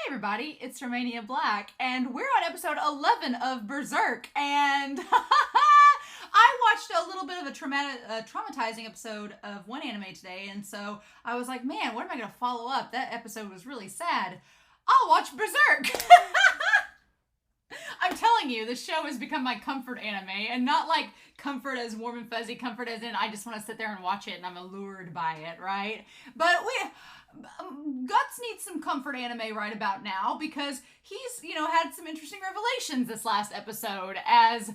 everybody, it's Romania Black, and we're on episode 11 of Berserk, and I watched a little bit of a traumatizing episode of one anime today, and so I was like, man, what am I going to follow up? That episode was really sad. I'll watch Berserk! I'm telling you, this show has become my comfort anime, and not like comfort as warm and fuzzy, comfort as in I just want to sit there and watch it and I'm allured by it, right? But Guts needs some comfort anime right about now because he's, had some interesting revelations this last episode as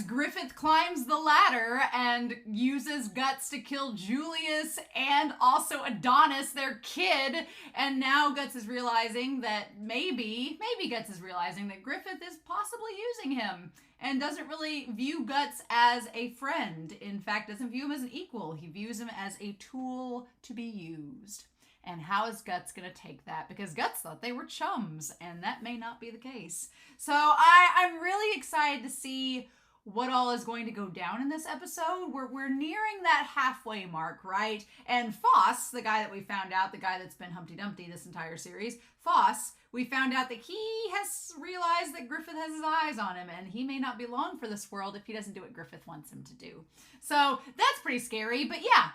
Griffith climbs the ladder and uses Guts to kill Julius and also Adonis, their kid. And now Guts is realizing that maybe Guts is realizing that Griffith is possibly using him and doesn't really view Guts as a friend. In fact, doesn't view him as an equal. He views him as a tool to be used. And how is Guts going to take that? Because Guts thought they were chums, and that may not be the case. So I'm really excited to see what all is going to go down in this episode. We're nearing that halfway mark, right? And Foss, the guy that we found out, the guy that's been Humpty Dumpty this entire series, Foss, we found out that he has realized that Griffith has his eyes on him, and he may not be long for this world if he doesn't do what Griffith wants him to do. So that's pretty scary, but yeah.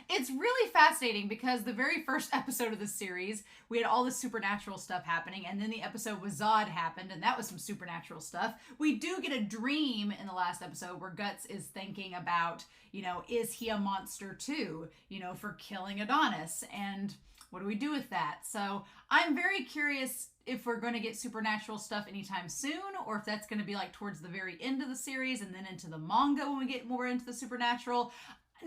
It's really fascinating because the very first episode of this series, we had all this supernatural stuff happening, and then the episode with Zod happened, and that was some supernatural stuff. We do get a dream in the last episode where Guts is thinking about, is he a monster too, for killing Adonis, and what do we do with that? So I'm very curious if we're going to get supernatural stuff anytime soon, or if that's going to be like towards the very end of the series and then into the manga when we get more into the supernatural.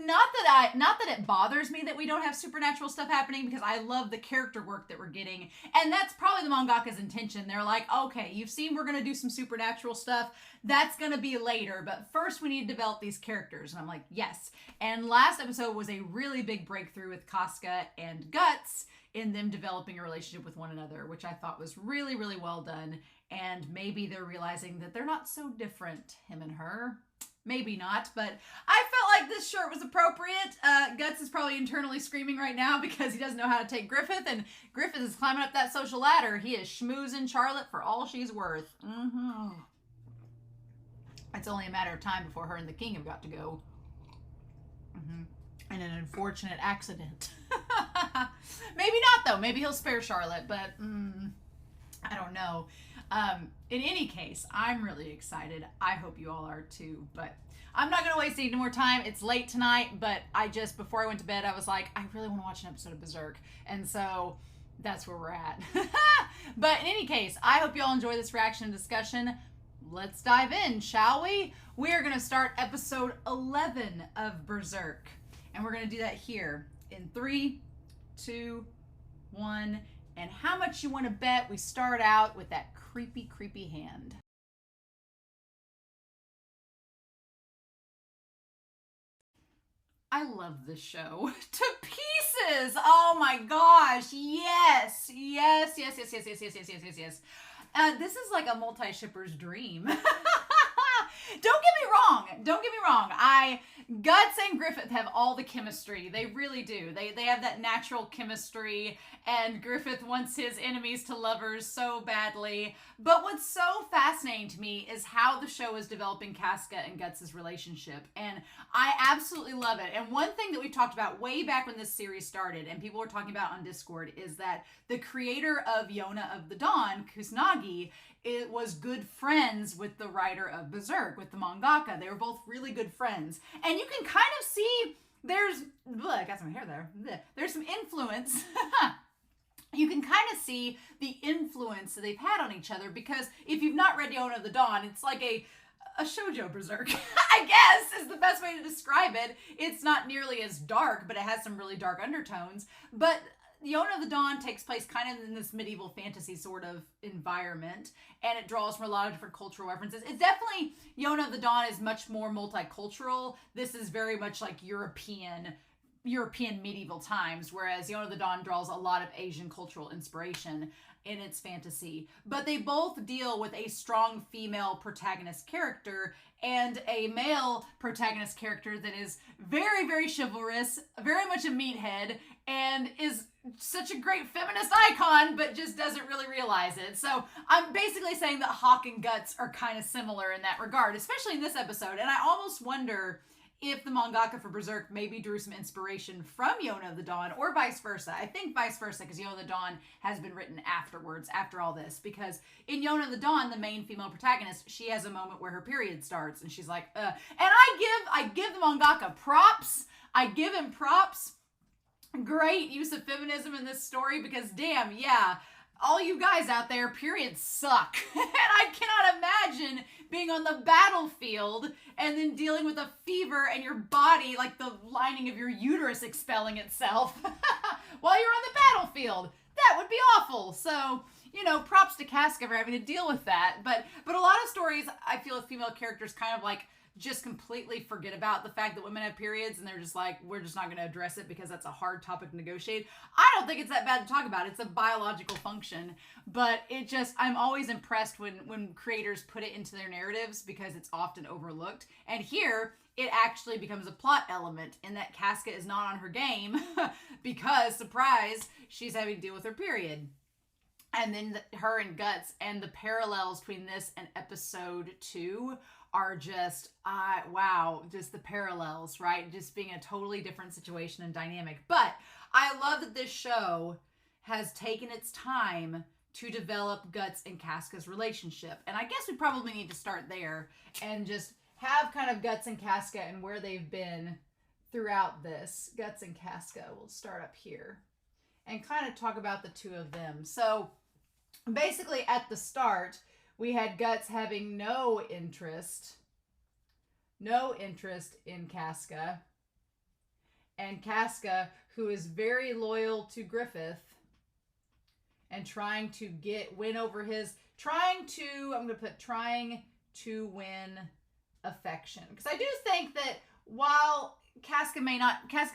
Not that it bothers me that we don't have supernatural stuff happening, because I love the character work that we're getting, and that's probably the mangaka's intention. They're like, okay, you've seen we're going to do some supernatural stuff, that's going to be later, but first we need to develop these characters. And I'm like, yes. And last episode was a really big breakthrough with Casca and Guts in them developing a relationship with one another, which I thought was really, really well done. And maybe they're realizing that they're not so different, him and her. Maybe not, but I felt like this shirt was appropriate. Guts is probably internally screaming right now because he doesn't know how to take Griffith, and Griffith is climbing up that social ladder. He is schmoozing Charlotte for all she's worth. It's only a matter of time before her and the king have got to go. In an unfortunate accident. Maybe not, though. Maybe he'll spare Charlotte, but I don't know. In any case, I'm really excited. I hope you all are too, but I'm not going to waste any more time. It's late tonight, but before I went to bed, I was like, I really want to watch an episode of Berserk. And so that's where we're at. But in any case, I hope you all enjoy this reaction and discussion. Let's dive in, shall we? We are going to start episode 11 of Berserk. And we're going to do that here in 3, 2, 1. And how much you want to bet we start out with that creepy, creepy hand. I love this show to pieces. Oh my gosh. Yes. Yes. Yes. Yes. Yes. Yes. Yes. Yes. Yes. Yes. Yes. This is like a multi-shipper's dream. Don't get me wrong. Guts and Griffith have all the chemistry. They really do. They have that natural chemistry, and Griffith wants his enemies to lovers so badly. But what's so fascinating to me is how the show is developing Casca and Guts' relationship, and I absolutely love it. And one thing that we talked about way back when this series started, and people were talking about on Discord, is that the creator of Yona of the Dawn, Kusanagi, it was good friends with the writer of Berserk, with the mangaka. They were both really good friends. And you can kind of see I got some hair there. There's some influence. You can kind of see the influence that they've had on each other, because if you've not read Yona of the Dawn, it's like a shoujo Berserk, I guess, is the best way to describe it. It's not nearly as dark, but it has some really dark undertones. But Yona of the Dawn takes place kind of in this medieval fantasy sort of environment, and it draws from a lot of different cultural references. It's definitely, Yona of the Dawn is much more multicultural. This is very much like European European medieval times, whereas Yona the Dawn draws a lot of Asian cultural inspiration in its fantasy. But they both deal with a strong female protagonist character and a male protagonist character that is very, very chivalrous, very much a meathead, and is such a great feminist icon, but just doesn't really realize it. So I'm basically saying that Hawk and Guts are kind of similar in that regard, especially in this episode. And I almost wonder if the mangaka for Berserk maybe drew some inspiration from Yona of the Dawn, or vice versa. I think vice versa, because Yona of the Dawn has been written afterwards, after all this. Because in Yona of the Dawn, the main female protagonist, she has a moment where her period starts, and she's like, And I give the mangaka props. I give him props. Great use of feminism in this story, because damn, yeah, all you guys out there, periods suck. And I cannot imagine being on the battlefield and then dealing with a fever and your body, like the lining of your uterus expelling itself while you're on the battlefield. That would be awful. So, props to Casca for having to deal with that. But a lot of stories, I feel, with female characters kind of like just completely forget about the fact that women have periods, and they're just like, we're just not going to address it because that's a hard topic to negotiate. I don't think it's that bad to talk about. It's a biological function, but I'm always impressed when creators put it into their narratives, because it's often overlooked. And here, it actually becomes a plot element in that Casca is not on her game because, surprise, she's having to deal with her period. And then her and Guts, and the parallels between this and episode 2 are just, wow, just the parallels, right? Just being a totally different situation and dynamic. But I love that this show has taken its time to develop Guts and Casca's relationship. And I guess we probably need to start there and just have kind of Guts and Casca and where they've been throughout this. Guts and Casca, we'll start up here and kind of talk about the two of them. So basically at the start, we had Guts having no interest in Casca. And Casca, who is very loyal to Griffith and trying to win affection. Because I do think that while Casca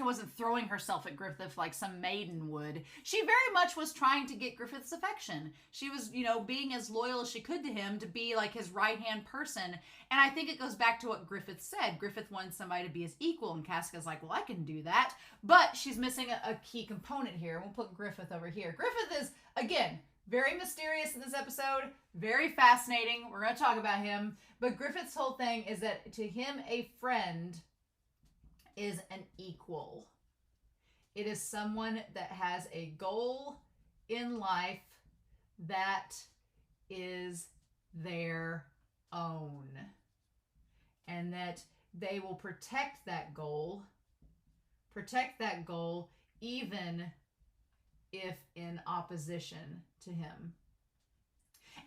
wasn't throwing herself at Griffith like some maiden would, she very much was trying to get Griffith's affection. She was, being as loyal as she could to him, to be like his right-hand person. And I think it goes back to what Griffith said. Griffith wanted somebody to be his equal, and Casca's like, well, I can do that. But she's missing a key component here. We'll put Griffith over here. Griffith is, again, very mysterious in this episode, very fascinating. We're going to talk about him. But Griffith's whole thing is that to him, a friend is an equal. It is someone that has a goal in life that is their own, and that they will protect that goal even if in opposition to him.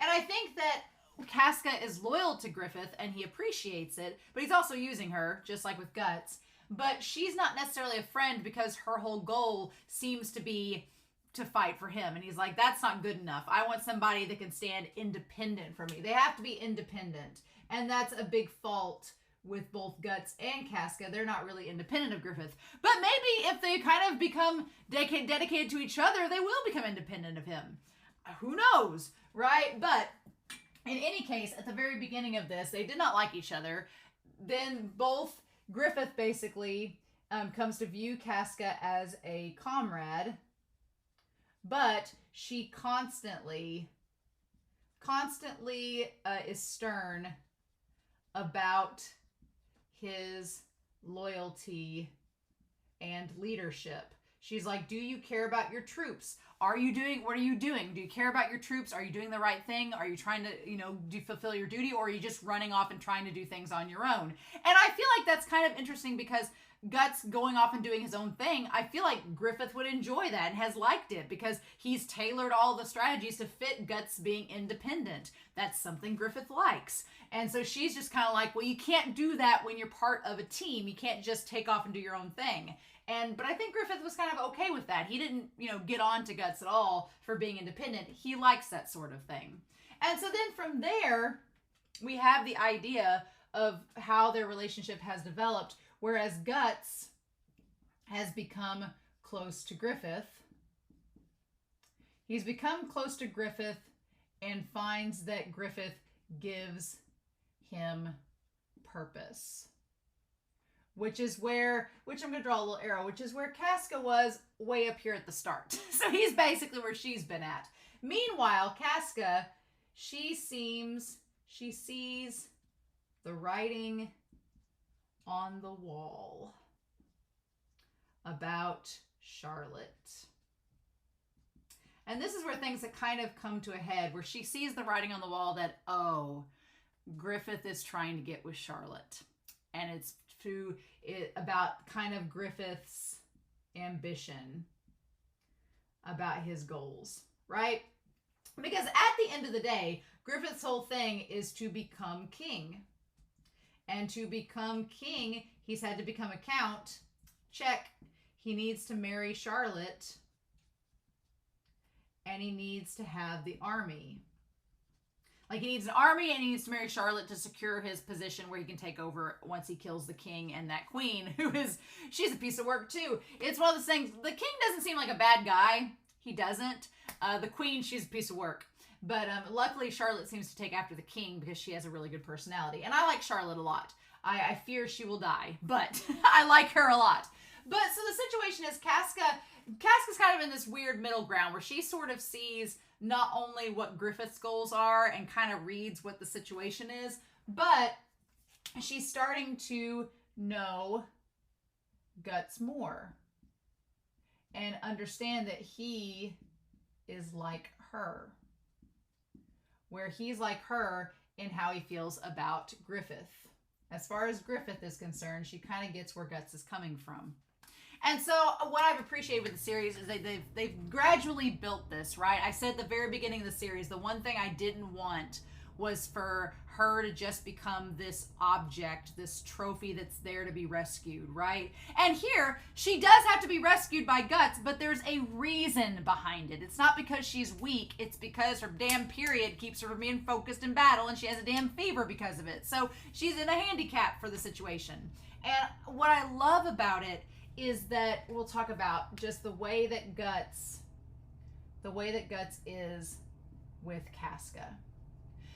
And I think that Casca is loyal to Griffith, and he appreciates it, but he's also using her, just like with Guts. But she's not necessarily a friend, because her whole goal seems to be to fight for him. And he's like, that's not good enough. I want somebody that can stand independent for me. They have to be independent. And that's a big fault with both Guts and Casca. They're not really independent of Griffith. But maybe if they kind of become dedicated to each other, they will become independent of him. Who knows, right? But in any case, at the very beginning of this, they did not like each other. Then Griffith basically comes to view Casca as a comrade, but she constantly is stern about his loyalty and leadership. She's like, do you care about your troops? What are you doing? Do you care about your troops? Are you doing the right thing? Are you trying to, do you fulfill your duty? Or are you just running off and trying to do things on your own? And I feel like that's kind of interesting, because Guts going off and doing his own thing, I feel like Griffith would enjoy that and has liked it, because he's tailored all the strategies to fit Guts being independent. That's something Griffith likes. And so she's just kind of like, well, you can't do that when you're part of a team. You can't just take off and do your own thing. But I think Griffith was kind of okay with that. He didn't, get on to Guts at all for being independent. He likes that sort of thing. And so then from there, we have the idea of how their relationship has developed, whereas Guts has become close to Griffith. He's become close to Griffith and finds that Griffith gives him purpose. Which I'm going to draw a little arrow, which is where Casca was way up here at the start. So he's basically where she's been at. Meanwhile, Casca, she sees the writing on the wall about Charlotte. And this is where things that kind of come to a head, where she sees the writing on the wall that, oh, Griffith is trying to get with Charlotte. And it's about kind of Griffith's ambition, about his goals, right? Because at the end of the day, Griffith's whole thing is to become king. And to become king, he's had to become a count. Check. He needs to marry Charlotte. And he needs to have the army. Like, he needs an army and he needs to marry Charlotte to secure his position where he can take over once he kills the king and that queen, she's a piece of work too. It's one of those things, the king doesn't seem like a bad guy. He doesn't. The queen, she's a piece of work. But luckily, Charlotte seems to take after the king because she has a really good personality. And I like Charlotte a lot. I fear she will die, but I like her a lot. But so the situation is Casca's kind of in this weird middle ground where she sort of sees not only what Griffith's goals are and kind of reads what the situation is, but she's starting to know Guts more and understand that he is like her. Where he's like her in how he feels about Griffith. As far as Griffith is concerned, she kind of gets where Guts is coming from. And so what I've appreciated with the series is they've gradually built this, right? I said at the very beginning of the series, the one thing I didn't want was for her to just become this object, this trophy that's there to be rescued, right? And here, she does have to be rescued by Guts, but there's a reason behind it. It's not because she's weak, it's because her damn period keeps her from being focused in battle, and she has a damn fever because of it. So she's in a handicap for the situation. And what I love about it is that we'll talk about just the way that Guts is with Casca.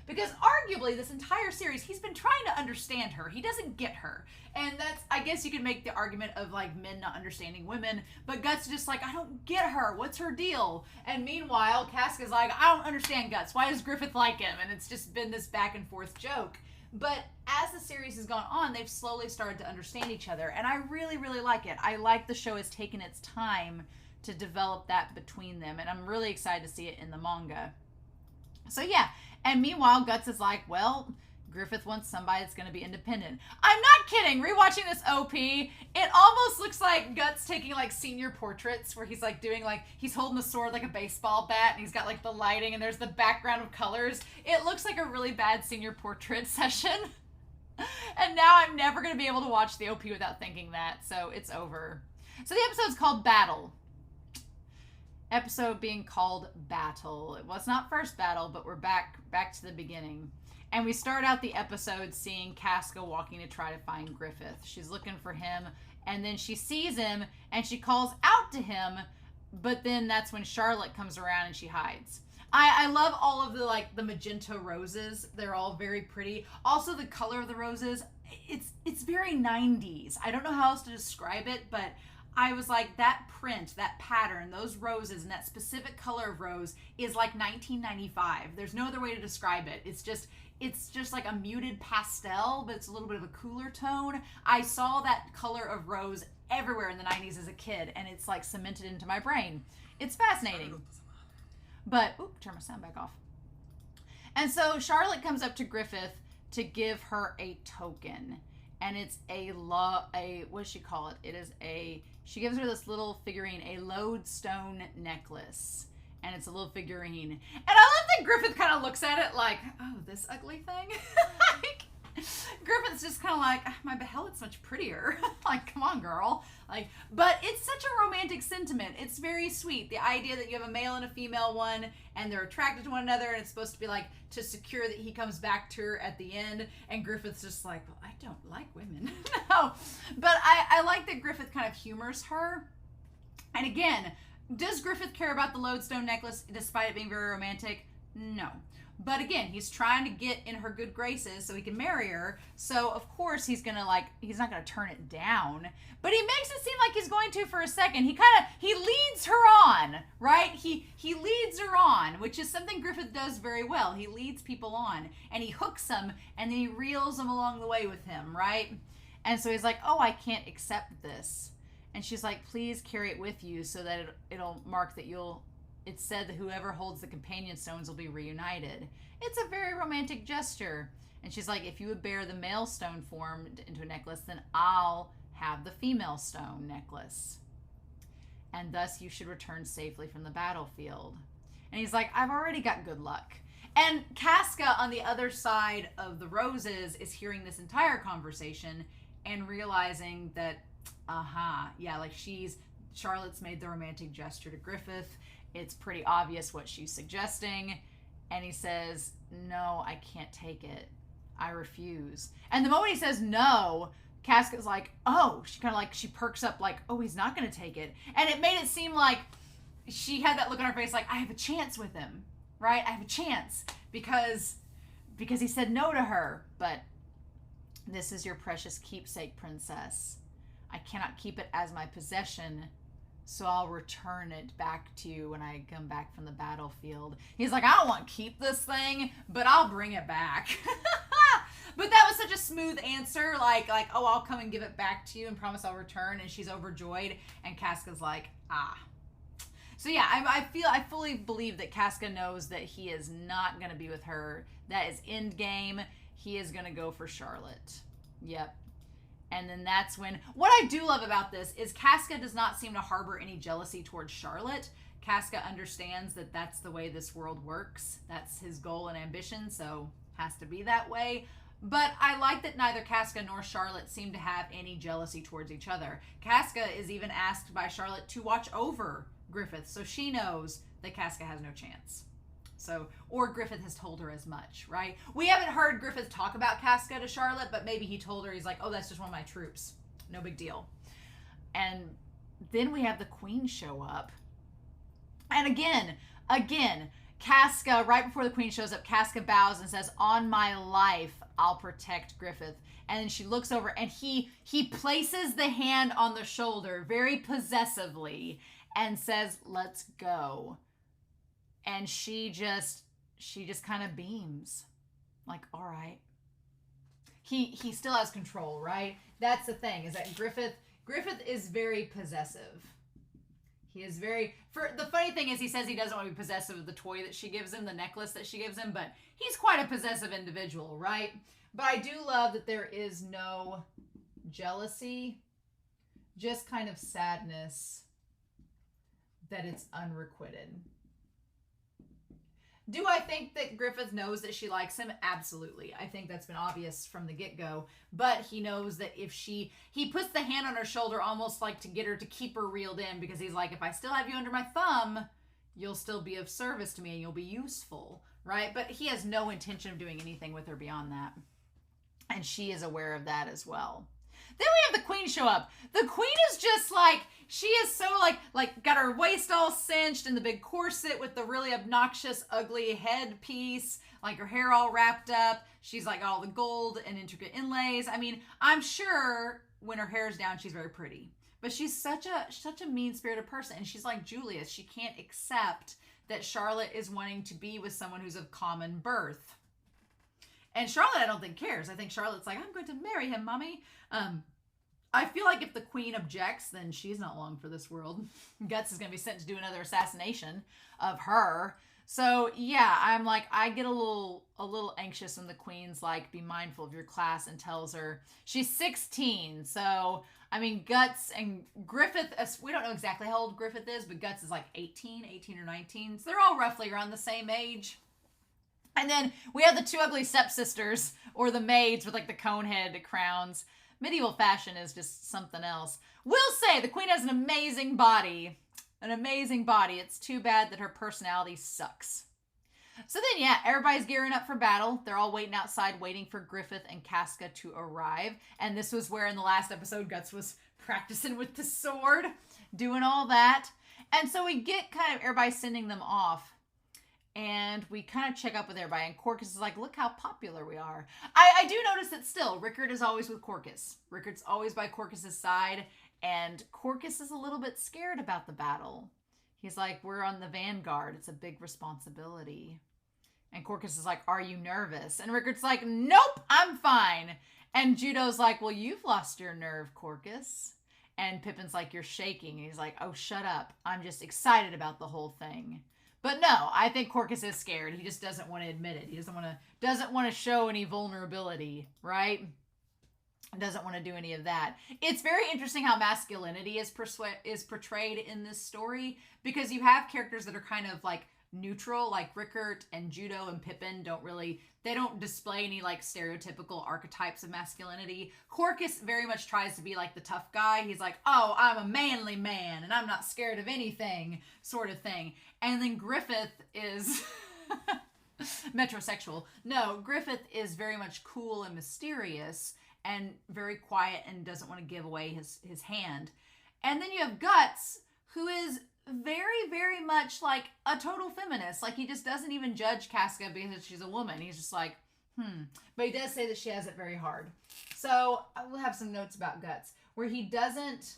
Because arguably this entire series, he's been trying to understand her. He doesn't get her. And that's, I guess you could make the argument of like men not understanding women, but Guts is just like, I don't get her. What's her deal? And meanwhile, Casca's like, I don't understand Guts. Why does Griffith like him? And it's just been this back and forth joke. But as the series has gone on, they've slowly started to understand each other. And I really, really like it. I like the show has taken its time to develop that between them. And I'm really excited to see it in the manga. So yeah. And meanwhile, Guts is like, well, Griffith wants somebody that's going to be independent. I'm not kidding. Rewatching this OP, it almost looks like Guts taking like senior portraits where he's like doing like, he's holding the sword like a baseball bat and he's got like the lighting and there's the background of colors. It looks like a really bad senior portrait session. And now I'm never going to be able to watch the OP without thinking that. So it's over. So the episode's called Battle. Episode being called Battle. It was not first battle, but we're back to the beginning. And we start out the episode seeing Casca walking to try to find Griffith. She's looking for him, and then she sees him, and she calls out to him, but then that's when Charlotte comes around and she hides. I love all of the magenta roses. They're all very pretty. Also, the color of the roses, it's very 90s. I don't know how else to describe it, but I was like, that print, that pattern, those roses, and that specific color of rose is like 1995. There's no other way to describe it. It's just like a muted pastel, but it's a little bit of a cooler tone. I saw that color of rose everywhere in the 90s as a kid, and it's like cemented into my brain. It's fascinating. But, turn my sound back off. And so Charlotte comes up to Griffith to give her a token. And it's what does she call it? It is she gives her this little figurine, a lodestone necklace. And it's a little figurine. And I love that Griffith kind of looks at it like, oh, this ugly thing? Griffith's just kind of like, my behead's much prettier. Like, come on, girl. Like, but it's such a romantic sentiment. It's very sweet. The idea that you have a male and a female one, and they're attracted to one another, and it's supposed to be like to secure that he comes back to her at the end. And Griffith's just like, well, I don't like women. No, but I like that Griffith kind of humors her. And again, does Griffith care about the lodestone necklace despite it being very romantic? No. But again, he's trying to get in her good graces so he can marry her. So of course he's not gonna turn it down. But he makes it seem like he's going to for a second. He leads her on, right? He leads her on, which is something Griffith does very well. He leads people on, and he hooks them, and then he reels them along the way with him, right? And so he's like, oh, I can't accept this. And she's like, please carry it with you so that it'll mark that it's said that whoever holds the companion stones will be reunited. It's a very romantic gesture. And she's like, if you would bear the male stone form into a necklace, then I'll have the female stone necklace. And thus you should return safely from the battlefield. And he's like, I've already got good luck. And Casca on the other side of the roses is hearing this entire conversation and realizing that, like Charlotte's made the romantic gesture to Griffith. It's pretty obvious what she's suggesting. And he says, no, I can't take it. I refuse. And the moment he says no, Casca's like, oh, she perks up like, oh, he's not going to take it. And it made it seem like she had that look on her face like, I have a chance with him, right? I have a chance because he said no to her. But this is your precious keepsake, princess. I cannot keep it as my possession, so I'll return it back to you when I come back from the battlefield. He's like, I don't want to keep this thing, but I'll bring it back. But that was such a smooth answer, like, oh, I'll come and give it back to you and promise I'll return. And she's overjoyed, and Casca's like, ah. So yeah, I fully believe that Casca knows that he is not going to be with her. That is end game. He is going to go for Charlotte. Yep. And then that's when, what I do love about this is Casca does not seem to harbor any jealousy towards Charlotte. Casca understands that that's the way this world works. That's his goal and ambition, so has to be that way. But I like that neither Casca nor Charlotte seem to have any jealousy towards each other. Casca is even asked by Charlotte to watch over Griffith, so she knows that Casca has no chance. So, or Griffith has told her as much, right? We haven't heard Griffith talk about Casca to Charlotte, but maybe he told her, he's like, oh, that's just one of my troops. No big deal. And then we have the queen show up. And again, Casca, right before the queen shows up, Casca bows and says, on my life, I'll protect Griffith. And then she looks over and he places the hand on the shoulder very possessively and says, let's go. And she just kind of beams. Like, all right. He still has control, right? That's the thing, is that Griffith is very possessive. He is very, the funny thing is he says he doesn't want to be possessive of the toy that she gives him, the necklace that she gives him, but he's quite a possessive individual, right? But I do love that there is no jealousy, just kind of sadness that it's unrequited. Do I think that Griffith knows that she likes him? Absolutely. I think that's been obvious from the get-go. But he knows that if he puts the hand on her shoulder almost like to get her, to keep her reeled in, because he's like, if I still have you under my thumb, you'll still be of service to me and you'll be useful, right? But he has no intention of doing anything with her beyond that. And she is aware of that as well. Then we have the queen show up. The queen is just like, she is so like got her waist all cinched in the big corset with the really obnoxious, ugly headpiece, like her hair all wrapped up. She's like all the gold and intricate inlays. I mean, I'm sure when her hair's down, she's very pretty. But she's such a mean-spirited person. And she's like Julius. She can't accept that Charlotte is wanting to be with someone who's of common birth. And Charlotte, I don't think, cares. I think Charlotte's like, I'm going to marry him, mommy. I feel like if the queen objects, then she's not long for this world. Guts is going to be sent to do another assassination of her. So, yeah, I'm like, I get a little anxious when the queen's like, be mindful of your class, and tells her she's 16. So, I mean, Guts and Griffith, we don't know exactly how old Griffith is, but Guts is like 18 or 19. So they're all roughly around the same age. And then we have the two ugly stepsisters, or the maids with like the cone head crowns. Medieval fashion is just something else. Will say the queen has an amazing body. An amazing body. It's too bad that her personality sucks. So then, yeah, everybody's gearing up for battle. They're all waiting outside, waiting for Griffith and Casca to arrive. And this was where in the last episode, Guts was practicing with the sword, doing all that. And so we get kind of everybody sending them off. And we kind of check up with everybody. And Corcus is like, look how popular we are. I do notice that still, Rickard is always with Corcus. Rickard's always by Corcus's side. And Corcus is a little bit scared about the battle. He's like, we're on the vanguard. It's a big responsibility. And Corcus is like, are you nervous? And Rickard's like, nope, I'm fine. And Judo's like, well, you've lost your nerve, Corcus. And Pippin's like, you're shaking. And he's like, oh, shut up. I'm just excited about the whole thing. But no, I think Corcus is scared. He just doesn't want to admit it. He doesn't want to show any vulnerability, right? Doesn't want to do any of that. It's very interesting how masculinity is portrayed in this story, because you have characters that are kind of like neutral, like Rickard and Judo and Pippin they don't display any like stereotypical archetypes of masculinity. Corcus very much tries to be like the tough guy. He's like, oh, I'm a manly man and I'm not scared of anything, sort of thing. And then Griffith is metrosexual. No, Griffith is very much cool and mysterious and very quiet and doesn't want to give away his hand. And then you have Guts, who is very, very much like a total feminist. Like, he just doesn't even judge Casca because she's a woman. He's just like, But he does say that she has it very hard. So I will have some notes about Guts, where he doesn't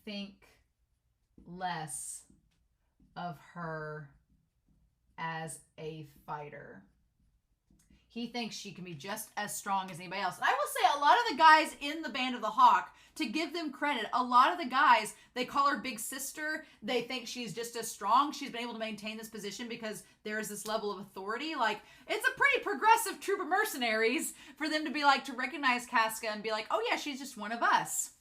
think less of her as a fighter. He thinks she can be just as strong as anybody else. And I will say, a lot of the guys in the Band of the Hawk, to give them credit, a lot of the guys, they call her Big Sister. They think she's just as strong. She's been able to maintain this position because there is this level of authority. Like, it's a pretty progressive troop of mercenaries for them to be like, to recognize Casca and be like, oh yeah, she's just one of us.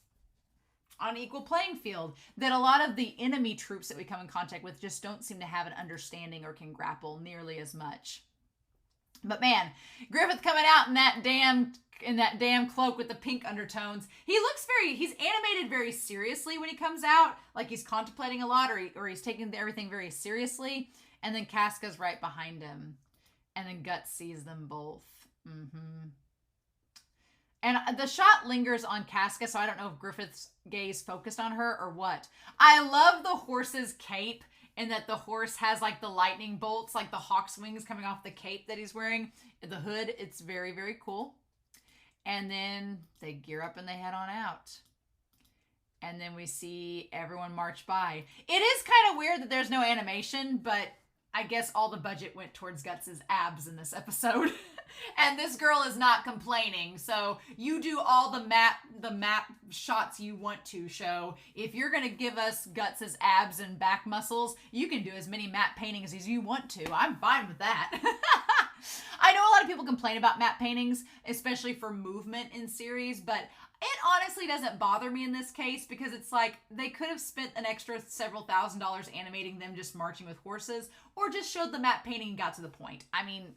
On an equal playing field, that a lot of the enemy troops that we come in contact with just don't seem to have an understanding or can grapple nearly as much. But man, Griffith coming out in that damn cloak with the pink undertones. He's animated very seriously when he comes out, like he's contemplating a lot, or he's taking everything very seriously. And then Casca's right behind him, and then Guts sees them both. And the shot lingers on Casca, so I don't know if Griffith's gaze focused on her or what. I love the horse's cape, and that the horse has like the lightning bolts, like the hawk's wings coming off the cape that he's wearing, the hood. It's very, very cool. And then they gear up and they head on out. And then we see everyone march by. It is kind of weird that there's no animation, but I guess all the budget went towards Guts' abs in this episode. And this girl is not complaining. So you do all the map shots you want to show. If you're going to give us Guts' abs and back muscles, you can do as many matte paintings as you want to. I'm fine with that. I know a lot of people complain about matte paintings, especially for movement in series, but it honestly doesn't bother me in this case, because it's like they could have spent an extra several $1,000s animating them just marching with horses, or just showed the matte painting and got to the point. I mean,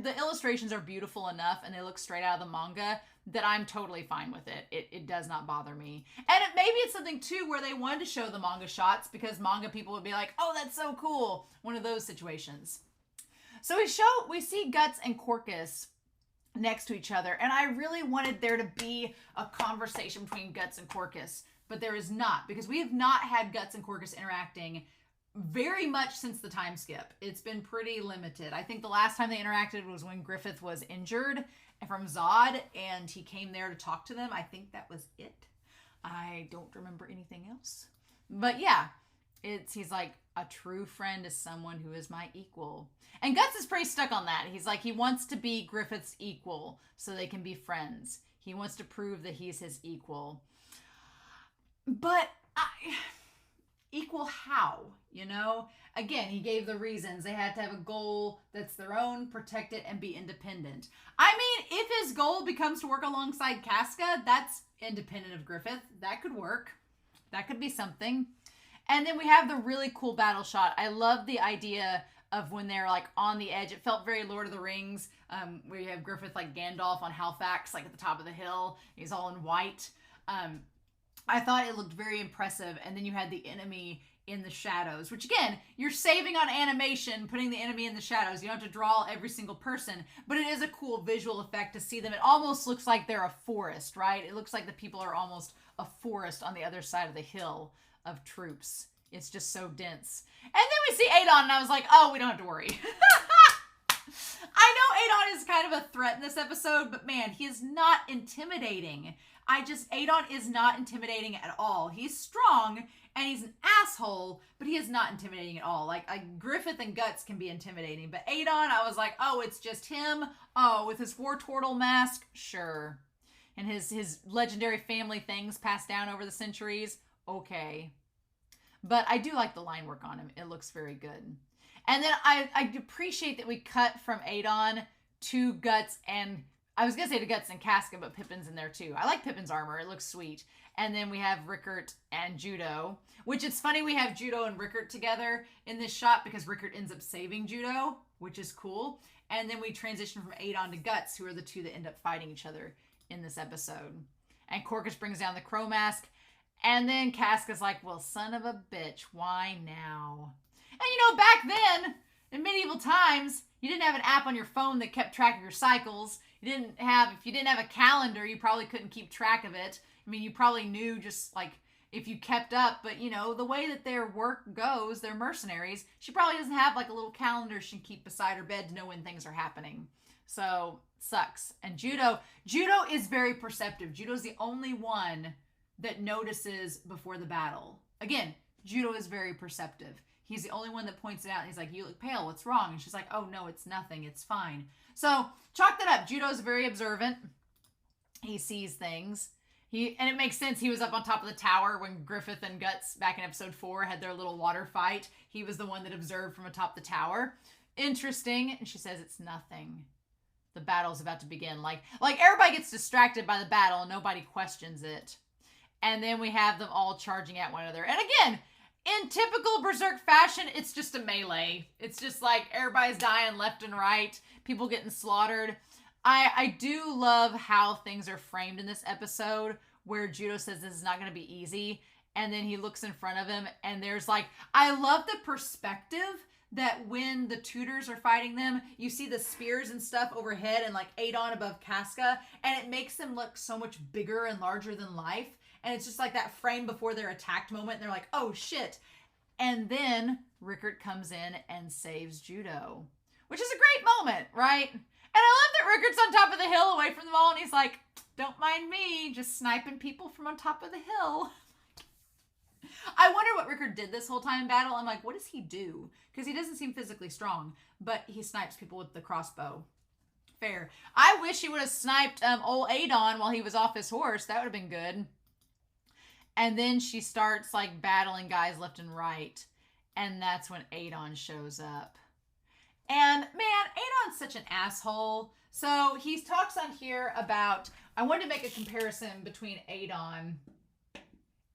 the illustrations are beautiful enough and they look straight out of the manga that I'm totally fine with it. It does not bother me. And maybe it's something too where they wanted to show the manga shots because manga people would be like, oh, that's so cool. One of those situations. So we see Guts and Corcus next to each other, and I really wanted there to be a conversation between Guts and Corcus, but there is not, because we have not had Guts and Corcus interacting very much since the time skip. It's been pretty limited. I think the last time they interacted was when Griffith was injured from Zod, and he came there to talk to them. I think that was it. I don't remember anything else. But yeah, he's like, a true friend is someone who is my equal. And Guts is pretty stuck on that. He's like, he wants to be Griffith's equal so they can be friends. He wants to prove that he's his equal. But equal how, you know? Again, he gave the reasons. They had to have a goal that's their own, protect it, and be independent. I mean, if his goal becomes to work alongside Casca, that's independent of Griffith. That could work. That could be something. And then we have the really cool battle shot. I love the idea of when they're like on the edge. It felt very Lord of the Rings, where you have Griffith like Gandalf on Halifax, like at the top of the hill. He's all in white. I thought it looked very impressive. And then you had the enemy in the shadows, which again, you're saving on animation, putting the enemy in the shadows. You don't have to draw every single person, but it is a cool visual effect to see them. It almost looks like they're a forest, right? It looks like the people are almost a forest on the other side of the hill of troops. It's just so dense. And then we see Adon, and I was like, oh, we don't have to worry. I know Adon is kind of a threat in this episode, but man, he is not intimidating. Adon is not intimidating at all. He's strong, and he's an asshole, but he is not intimidating at all. Like Griffith and Guts can be intimidating, but Adon, I was like, oh, it's just him? Oh, with his war turtle mask? Sure. And his legendary family things passed down over the centuries? Okay. But I do like the line work on him. It looks very good. And then I appreciate that we cut from Adon to Guts and... I was going to say to Guts and Casca, but Pippin's in there too. I like Pippin's armor. It looks sweet. And then we have Rickert and Judo, which it's funny we have Judo and Rickert together in this shot because Rickert ends up saving Judo, which is cool. And then we transition from Adon to Guts, who are the two that end up fighting each other in this episode. And Corkus brings down the crow mask. And then Casca's like, well, son of a bitch, why now? And back then, in medieval times, you didn't have an app on your phone that kept track of your cycles. If you didn't have a calendar, you probably couldn't keep track of it. I mean, you probably knew just like if you kept up, but the way that their work goes, they're mercenaries. She probably doesn't have like a little calendar she can keep beside her bed to know when things are happening. So, sucks. And Judo is very perceptive. Judo's the only one that notices before the battle. Again, Judo is very perceptive. He's the only one that points it out. And he's like, you look pale. What's wrong? And she's like, oh, no, it's nothing. It's fine. So chalk that up. Judo's very observant. He sees things. And it makes sense. He was up on top of the tower when Griffith and Guts back in episode 4 had their little water fight. He was the one that observed from atop the tower. Interesting. And she says, it's nothing. The battle's about to begin. Like everybody gets distracted by the battle and nobody questions it. And then we have them all charging at one another. And again, in typical Berserk fashion, it's just a melee. It's just like everybody's dying left and right. People getting slaughtered. I do love how things are framed in this episode where Judo says this is not going to be easy. And then he looks in front of him and there's like, I love the perspective that when the tutors are fighting them, you see the spears and stuff overhead and like Adon above Casca. And it makes them look so much bigger and larger than life. And it's just like that frame before their attacked moment. And they're like, oh, shit. And then Rickert comes in and saves Judo, which is a great moment, right? And I love that Rickert's on top of the hill away from them all. And he's like, don't mind me, just sniping people from on top of the hill. I wonder what Rickert did this whole time in battle. I'm like, what does he do? Because he doesn't seem physically strong, but he snipes people with the crossbow. Fair. I wish he would have sniped old Adon while he was off his horse. That would have been good. And then she starts like battling guys left and right. And that's when Adon shows up. And man, Adon's such an asshole. So he talks on here about, I wanted to make a comparison between Adon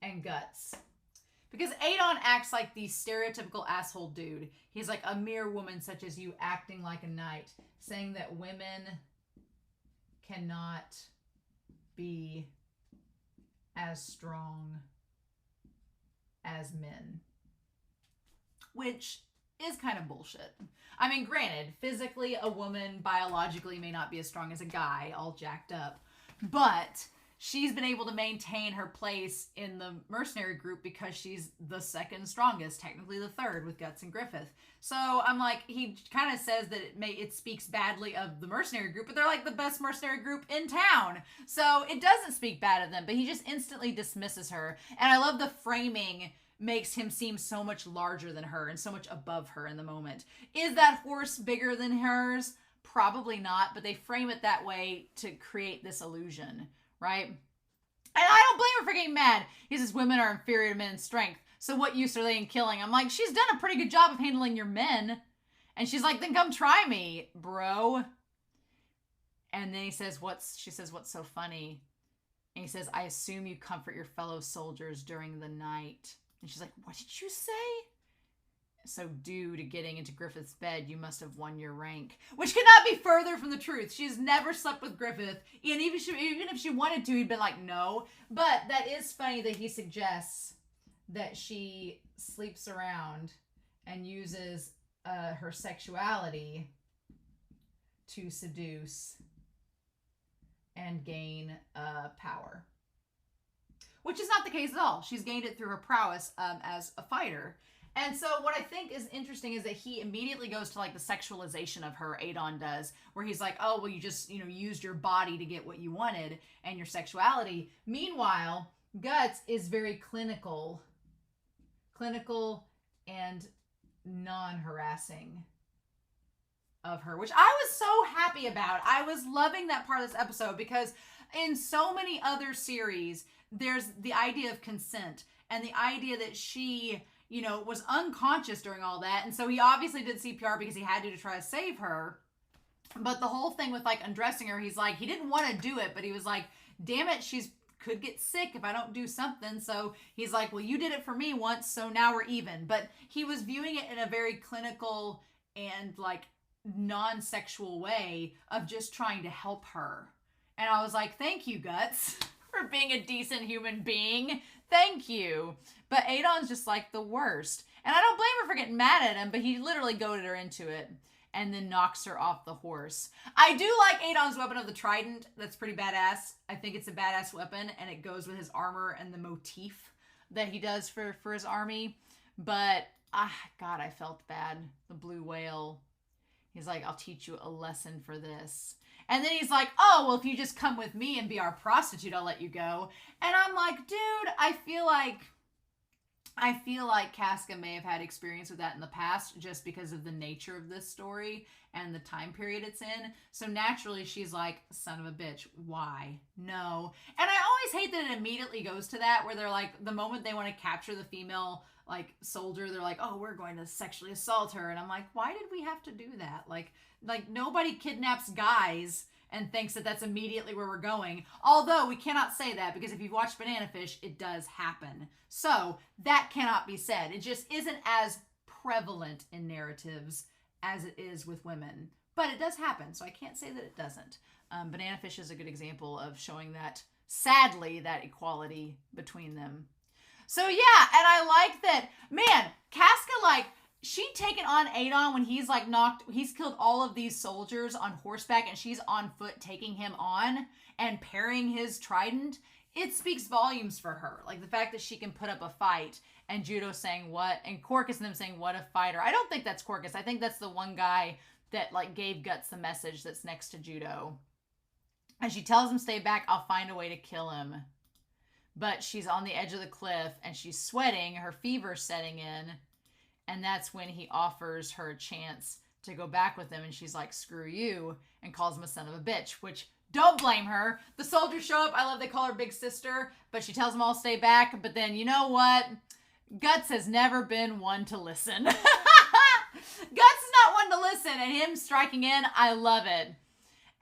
and Guts. Because Adon acts like the stereotypical asshole dude. He's like a mere woman such as you acting like a knight. Saying that women cannot be as strong as men. Which is kind of bullshit. I mean, granted, physically a woman biologically may not be as strong as a guy, all jacked up. But she's been able to maintain her place in the mercenary group because she's the second strongest, technically the third with Guts and Griffith. So I'm like, he kind of says that it speaks badly of the mercenary group, but they're like the best mercenary group in town. So it doesn't speak bad of them, but he just instantly dismisses her. And I love the framing makes him seem so much larger than her and so much above her in the moment. Is that horse bigger than hers? Probably not, but they frame it that way to create this illusion, right? And I don't blame her for getting mad. He says women are inferior to men in strength. So what use are they in killing? I'm like, she's done a pretty good job of handling your men. And she's like, then come try me, bro. And then she says, what's so funny? And he says, I assume you comfort your fellow soldiers during the night. And she's like, what did you say? So due to getting into Griffith's bed, you must have won your rank. Which could not be further from the truth. She's never slept with Griffith. And even if she wanted to, he'd been like, no. But that is funny that he suggests that she sleeps around and uses her sexuality to seduce and gain power. Which is not the case at all. She's gained it through her prowess as a fighter. And so what I think is interesting is that he immediately goes to like the sexualization of her, Adon does, where he's like, oh, well, you just, used your body to get what you wanted and your sexuality. Meanwhile, Guts is very clinical and non-harassing of her, which I was so happy about. I was loving that part of this episode because in so many other series, there's the idea of consent and the idea that she, was unconscious during all that. And so he obviously did CPR because he had to try to save her. But the whole thing with like undressing her, he's like, he didn't want to do it, but he was like, damn it, could get sick if I don't do something. So he's like, well, you did it for me once, so now we're even. But he was viewing it in a very clinical and like non-sexual way of just trying to help her. And I was like, thank you, Guts, for being a decent human being. Thank you. But Adon's just like the worst. And I don't blame her for getting mad at him, but he literally goaded her into it and then knocks her off the horse. I do like Adon's weapon of the trident. That's pretty badass. I think it's a badass weapon, and it goes with his armor and the motif that he does for his army. But, God, I felt bad. The blue whale. He's like, I'll teach you a lesson for this. And then he's like, oh, well, if you just come with me and be our prostitute, I'll let you go. And I'm like, dude, I feel like Casca may have had experience with that in the past just because of the nature of this story and the time period it's in. So naturally she's like, son of a bitch, why? No. And I always hate that it immediately goes to that where they're like, the moment they want to capture the female like soldier, they're like, oh, we're going to sexually assault her. And I'm like, why did we have to do that? Like nobody kidnaps guys and thinks that that's immediately where we're going. Although we cannot say that because if you've watched Banana Fish, it does happen. So that cannot be said. It just isn't as prevalent in narratives as it is with women. But it does happen, so I can't say that it doesn't. Banana Fish is a good example of showing that, sadly, that equality between them. So yeah, and I like that, man, Casca, like, she'd taken on Adon when he's like he's killed all of these soldiers on horseback and she's on foot taking him on and parrying his trident. It speaks volumes for her. Like the fact that she can put up a fight and Judo saying what, and Corcus and them saying what a fighter. I don't think that's Corcus. I think that's the one guy that like gave Guts the message that's next to Judo. And she tells him stay back. I'll find a way to kill him. But she's on the edge of the cliff and she's sweating. Her fever's setting in. And that's when he offers her a chance to go back with him. And she's like, screw you. And calls him a son of a bitch. Which, don't blame her. The soldiers show up. I love they call her big sister. But she tells them all stay back. But then, you know what? Guts has never been one to listen. Guts is not one to listen. And him striking in, I love it. And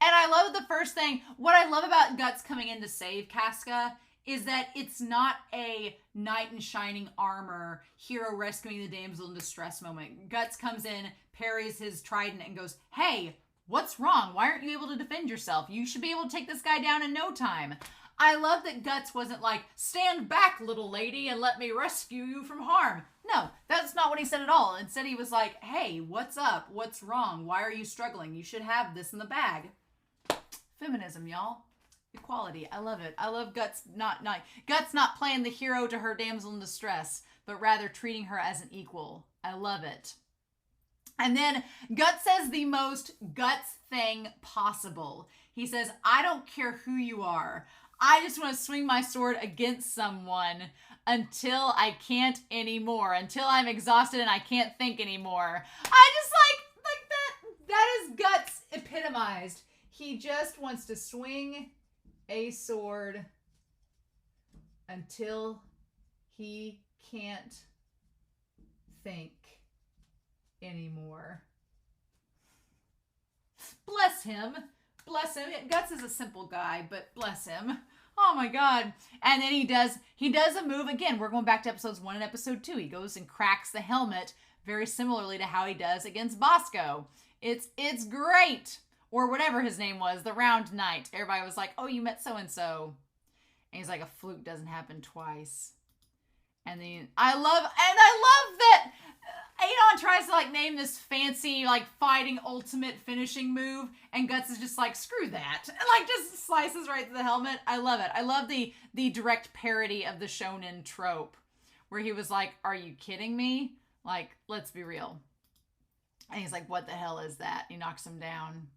I love the first thing. What I love about Guts coming in to save Casca is that it's not a knight in shining armor, hero rescuing the damsel in distress moment. Guts comes in, parries his trident, and goes, hey, what's wrong? Why aren't you able to defend yourself? You should be able to take this guy down in no time. I love that Guts wasn't like, stand back, little lady, and let me rescue you from harm. No, that's not what he said at all. Instead, he was like, hey, what's up? What's wrong? Why are you struggling? You should have this in the bag. Feminism, y'all. Equality. I love it. I love Guts not playing the hero to her damsel in distress, but rather treating her as an equal. I love it. And then Guts says the most Guts thing possible. He says, I don't care who you are. I just want to swing my sword against someone until I can't anymore. Until I'm exhausted and I can't think anymore. I just like that. That is Guts epitomized. He just wants to swing a sword until he can't think anymore. Bless him. Bless him. Guts is a simple guy, but bless him. Oh my God. And then he does a move again. We're going back to episodes 1 and episode 2. He goes and cracks the helmet very similarly to how he does against Bosco. It's great. Or whatever his name was, the round knight. Everybody was like, oh, you met so-and-so. And he's like, a fluke doesn't happen twice. And then I love that Aeon tries to like name this fancy like fighting ultimate finishing move, and Guts is just like, screw that, and like just slices right through the helmet. I love it. I love the direct parody of the shonen trope, where he was like, are you kidding me? Like, let's be real. And he's like, what the hell is that? He knocks him down.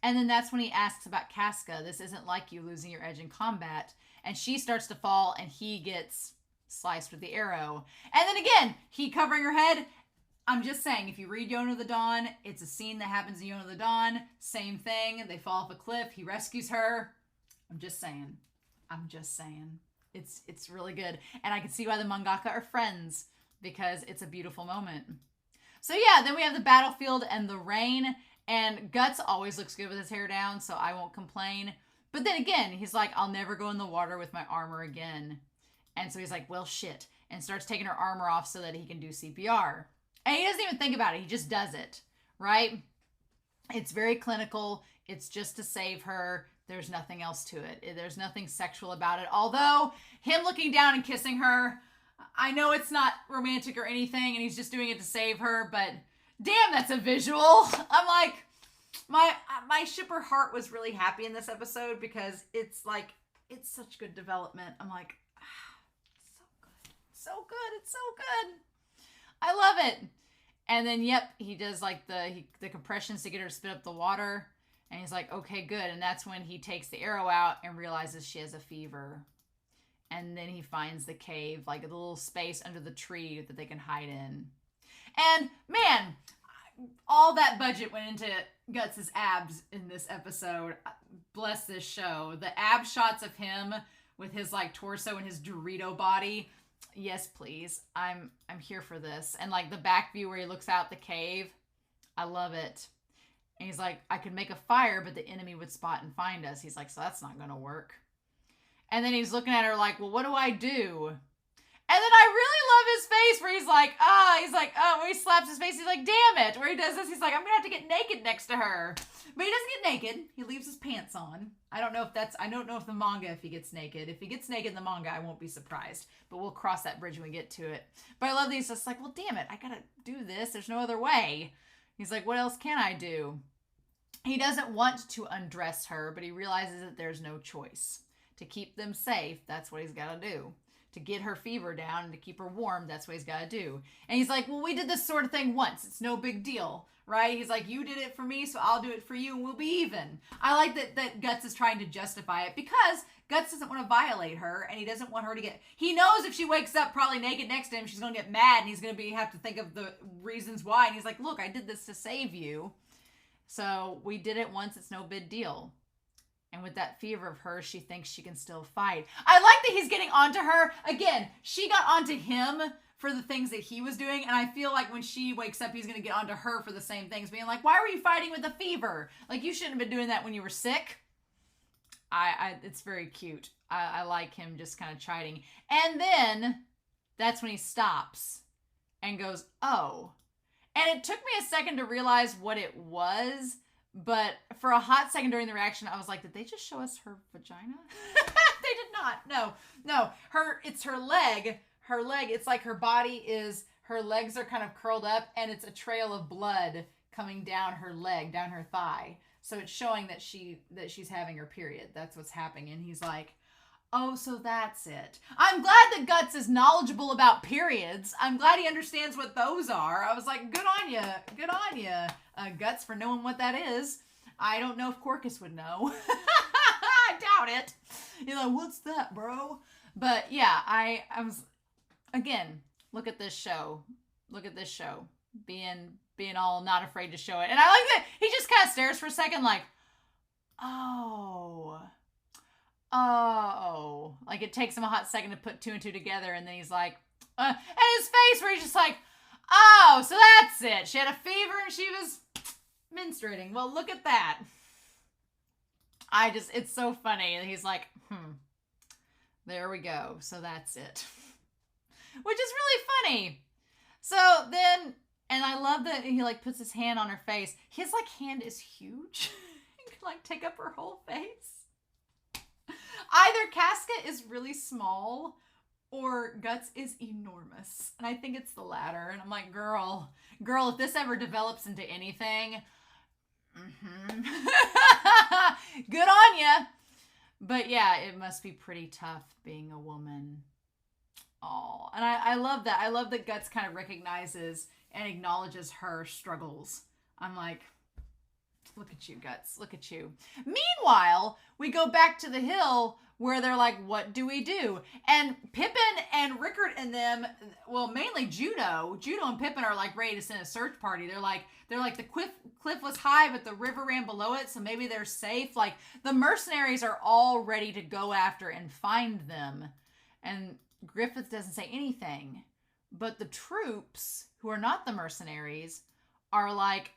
And then that's when he asks about Casca. This isn't like you losing your edge in combat. And she starts to fall, and he gets sliced with the arrow. And then again, he covering her head. I'm just saying, if you read Yona of the Dawn, it's a scene that happens in Yona of the Dawn. Same thing. They fall off a cliff. He rescues her. I'm just saying. It's really good. And I can see why the mangaka are friends, because it's a beautiful moment. So yeah, then we have the battlefield and the rain. And Guts always looks good with his hair down, so I won't complain. But then again, he's like, I'll never go in the water with my armor again. And so he's like, well, shit. And starts taking her armor off so that he can do CPR. And he doesn't even think about it. He just does it, right? It's very clinical. It's just to save her. There's nothing else to it. There's nothing sexual about it. Although, him looking down and kissing her, I know it's not romantic or anything, and he's just doing it to save her, but damn, that's a visual. I'm like, my shipper heart was really happy in this episode, because it's like, it's such good development. I'm like, so good. It's so good. I love it. And then, yep, he does like the compressions to get her to spit up the water. And he's like, okay, good. And that's when he takes the arrow out and realizes she has a fever. And then he finds the cave, like a little space under the tree that they can hide in. And man, all that budget went into Guts' abs in this episode. Bless this show. The ab shots of him with his like torso and his Dorito body. Yes, please. I'm here for this. And like the back view where he looks out the cave. I love it. And he's like, I could make a fire, but the enemy would spot and find us. He's like, so that's not going to work. And then he's looking at her like, well, what do I do? And then I really love his face where he's like, where he slaps his face. He's like, damn it. Where he does this, he's like, I'm going to have to get naked next to her. But he doesn't get naked. He leaves his pants on. I don't know if the manga, if he gets naked. If he gets naked in the manga, I won't be surprised. But we'll cross that bridge when we get to it. But I love that he's just like, well, damn it. I got to do this. There's no other way. He's like, what else can I do? He doesn't want to undress her, but he realizes that there's no choice. To keep them safe, that's what he's got to do. To get her fever down and to keep her warm, that's what he's got to do. And he's like, well, we did this sort of thing once. It's no big deal, right? He's like, you did it for me, so I'll do it for you, and we'll be even. I like that Guts is trying to justify it, because Guts doesn't want to violate her, and he doesn't want her to get... He knows if she wakes up probably naked next to him, she's going to get mad, and he's going to have to think of the reasons why. And he's like, look, I did this to save you. So we did it once. It's no big deal. And with that fever of hers, she thinks she can still fight. I like that he's getting onto her. Again, she got onto him for the things that he was doing. And I feel like when she wakes up, he's going to get onto her for the same things. Being like, why were you fighting with a fever? Like, you shouldn't have been doing that when you were sick. It's very cute. I like him just kind of chiding. And then that's when he stops and goes, oh. And it took me a second to realize what it was. But for a hot second during the reaction, I was like, did they just show us her vagina? They did not. No. It's her leg. Her leg, it's like her body is, her legs are kind of curled up, and it's a trail of blood coming down her leg, down her thigh. So it's showing that she's having her period. That's what's happening. And he's like, oh, so that's it. I'm glad that Guts is knowledgeable about periods. I'm glad he understands what those are. I was like, good on you. Good on you, Guts, for knowing what that is. I don't know if Corcus would know. I doubt it. You're like, what's that, bro? But yeah, I was, again, look at this show. Look at this show. Being all not afraid to show it. And I like that he just kind of stares for a second like, oh, like it takes him a hot second to put two and two together, and then he's like, and his face where he's just like, oh, so that's it. She had a fever and she was menstruating. Well, look at that. It's so funny. And he's like, there we go. So that's it. Which is really funny. So then, and I love that he like puts his hand on her face. His like hand is huge. He can like take up her whole face. Either Casca is really small or Guts is enormous. And I think it's the latter. And I'm like, girl, if this ever develops into anything, good on ya. But yeah, it must be pretty tough being a woman. Oh, and I love that. I love that Guts kind of recognizes and acknowledges her struggles. I'm like, look at you, Guts. Look at you. Meanwhile, we go back to the hill where they're like, what do we do? And Pippin and Rickard and them, well, mainly Judo and Pippin are like ready to send a search party. They're like the cliff was high, but the river ran below it, so maybe they're safe. Like the mercenaries are all ready to go after and find them. And Griffith doesn't say anything. But the troops, who are not the mercenaries, are like,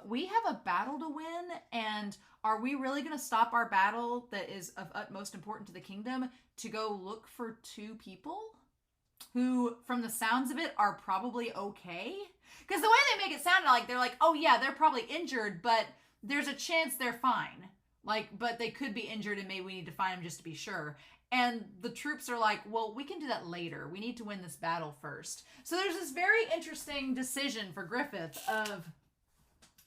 we have a battle to win, and are we really going to stop our battle that is of utmost importance to the kingdom to go look for two people who, from the sounds of it, are probably okay? Because the way they make it sound like they're like, oh yeah, they're probably injured, but there's a chance they're fine. Like, but they could be injured and maybe we need to find them just to be sure. And the troops are like, well, we can do that later. We need to win this battle first. So there's this very interesting decision for Griffith of,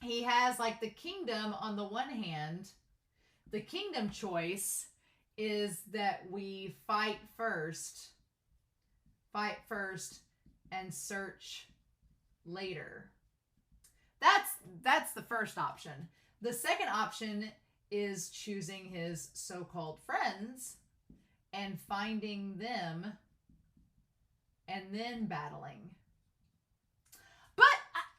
he has like the kingdom on the one hand. The kingdom choice is that we fight first and search later. That's the first option. The second option is choosing his so-called friends and finding them and then battling. But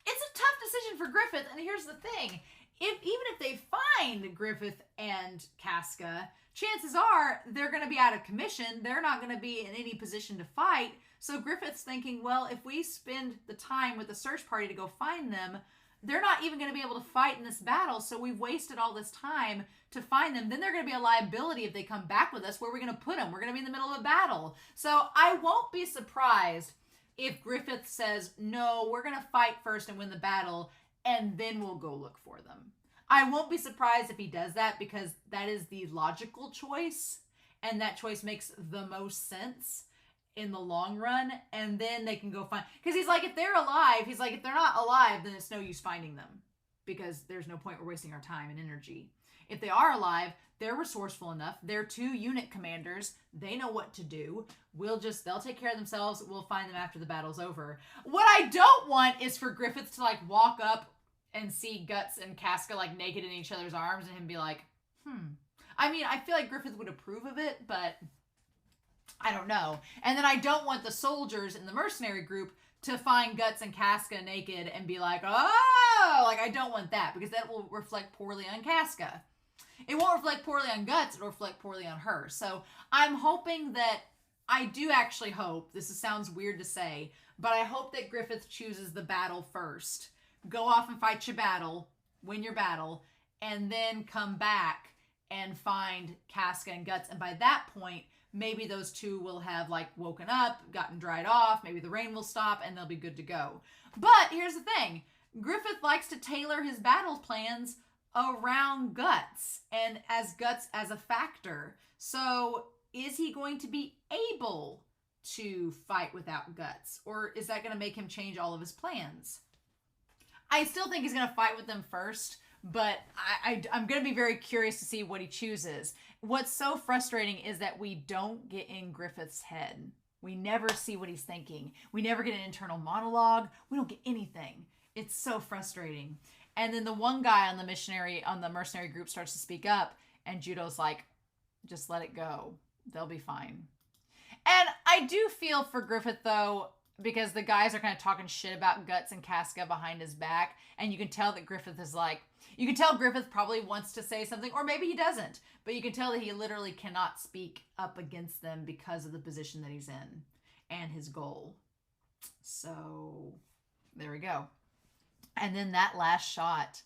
it's a tough decision for Griffith, and here's the thing. Even if they find Griffith and Casca, chances are they're going to be out of commission. They're not going to be in any position to fight. So Griffith's thinking, well, if we spend the time with the search party to go find them, they're not even going to be able to fight in this battle, so we've wasted all this time to find them. Then they're going to be a liability if they come back with us. Where are we going to put them? We're going to be in the middle of a battle. So I won't be surprised if Griffith says, no, we're going to fight first and win the battle, and then we'll go look for them. I won't be surprised if he does that, because that is the logical choice, and that choice makes the most sense in the long run, and then they can go find, because he's like, if they're alive, he's like, if they're not alive, then it's no use finding them, because there's no point, we're wasting our time and energy. If they are alive, they're resourceful enough, they're 2 unit commanders, they know what to do, they'll take care of themselves, we'll find them after the battle's over. What I don't want is for Griffith to like walk up and see Guts and Casca like naked in each other's arms and him be like, I mean, I feel like Griffith would approve of it, but I don't know. And then I don't want the soldiers in the mercenary group to find Guts and Casca naked and be like, oh, like I don't want that, because that will reflect poorly on Casca. It won't reflect poorly on Guts, it'll reflect poorly on her. So I'm hoping that, I do actually hope, this sounds weird to say, but I hope that Griffith chooses the battle first. Go off and fight your battle, win your battle, and then come back and find Casca and Guts. And by that point, maybe those 2 will have like woken up, gotten dried off, maybe the rain will stop, and they'll be good to go. But here's the thing. Griffith likes to tailor his battle plans around Guts, and as Guts as a factor. So is he going to be able to fight without Guts? Or is that going to make him change all of his plans? I still think he's going to fight with them first, but I'm going to be very curious to see what he chooses. What's so frustrating is that we don't get in Griffith's head. We never see what he's thinking. We never get an internal monologue. We don't get anything. It's so frustrating. And then the one guy on the mercenary group starts to speak up, and Judo's like, just let it go. They'll be fine. And I do feel for Griffith, though, because the guys are kind of talking shit about Guts and Casca behind his back, and you can tell that Griffith is like, you can tell Griffith probably wants to say something, or maybe he doesn't, but you can tell that he literally cannot speak up against them because of the position that he's in and his goal. So there we go. And then that last shot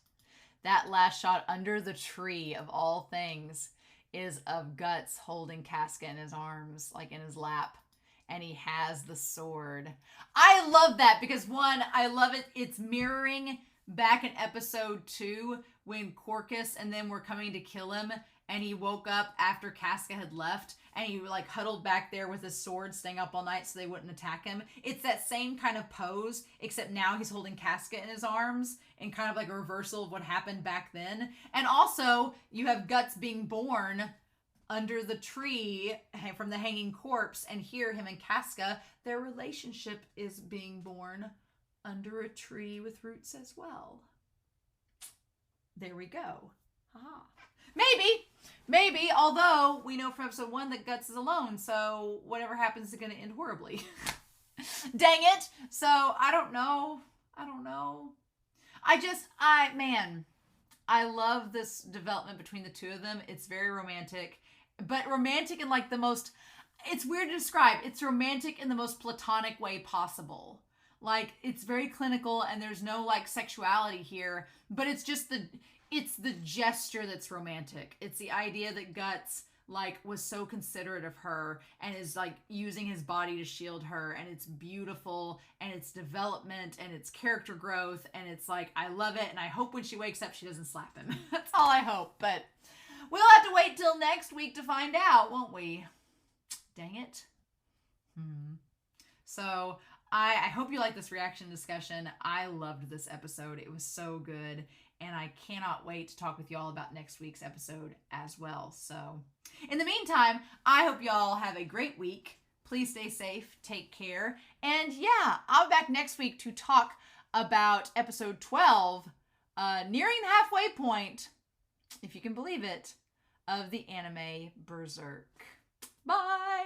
under the tree of all things is of Guts holding Casca in his arms, like in his lap. and he has the sword. I love that because one, I love it. It's mirroring back in episode 2 when Corcus and them were coming to kill him, and he woke up after Casca had left, and he like huddled back there with his sword, staying up all night so they wouldn't attack him. It's that same kind of pose, except now he's holding Casca in his arms, and kind of like a reversal of what happened back then. And also, you have Guts being born under the tree from the hanging corpse, and here him and Casca, their relationship is being born under a tree with roots as well. There we go. Haha. Maybe, although we know from episode 1 that Guts is alone, so whatever happens is going to end horribly. Dang it. So, I don't know. I love this development between the two of them. It's very romantic, but romantic in like the most, it's weird to describe. It's romantic in the most platonic way possible. Like, it's very clinical and there's no like sexuality here, but it's just it's the gesture that's romantic. It's the idea that Guts like was so considerate of her and is like using his body to shield her, and it's beautiful, and it's development, and it's character growth, and it's like, I love it, and I hope when she wakes up she doesn't slap him. That's all I hope, but we'll have to wait till next week to find out, won't we? Dang it. So I hope you like this reaction discussion. I loved this episode. It was so good, and I cannot wait to talk with y'all about next week's episode as well. So in the meantime, I hope y'all have a great week. Please stay safe, take care, and yeah, I'll be back next week to talk about episode 12, nearing the halfway point, if you can believe it, of the anime Berserk. Bye!